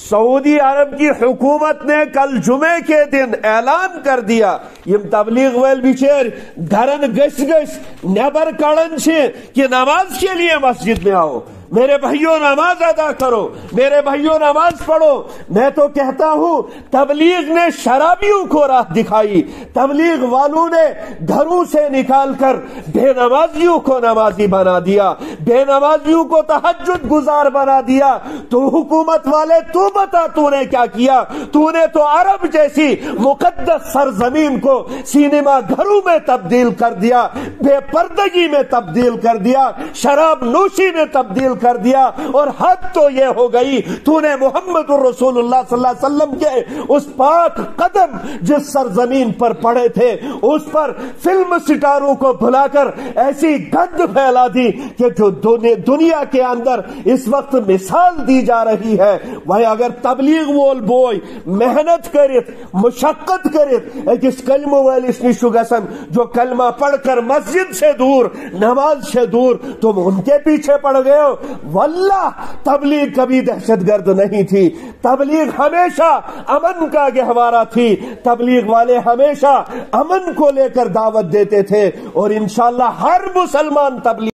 سعودی عرب کی حکومت نے کل جمعے کے دن اعلان کر دیا یم تبلیغ ویل بچیر گھرن گس نیبر کڑن کہ نماز کے لیے مسجد میں آؤ، میرے بھائیوں نماز ادا کرو، میرے بھائیوں نماز پڑھو۔ میں تو کہتا ہوں تبلیغ نے شرابیوں کو راہ دکھائی، تبلیغ والوں نے گھروں سے نکال کر بے نمازیوں کو نمازی بنا دیا، بے نمازیوں کو تہجد گزار بنا دیا۔ تو حکومت والے تو بتا تو نے کیا کیا؟ تو نے تو عرب جیسی مقدس سرزمین کو سینما گھروں میں تبدیل کر دیا، بے پردگی میں تبدیل کر دیا، شراب نوشی میں تبدیل کر دیا، اور حد تو یہ ہو گئی تو نے محمد رسول اللہ صلی اللہ علیہ وسلم کے اس پاک قدم جس سرزمین پر پڑے تھے اس پر فلم سٹاروں کو بھلا کر ایسی گند پھیلا دی کہ جو دنیا کے اندر اس وقت مثال دی جا رہی ہے۔ وہی اگر تبلیغ وول بوئے محنت کرت مشقت کرت ایکس کلمہ والس نش گژھن جو کلمہ پڑھ کر مسجد سے دور نماز سے دور، تم ان کے پیچھے پڑ گئے ہو۔ واللہ تبلیغ کبھی دہشت گرد نہیں تھی، تبلیغ ہمیشہ امن کا گہوارہ تھی، تبلیغ والے ہمیشہ امن کو لے کر دعوت دیتے تھے، اور انشاءاللہ ہر مسلمان تبلیغ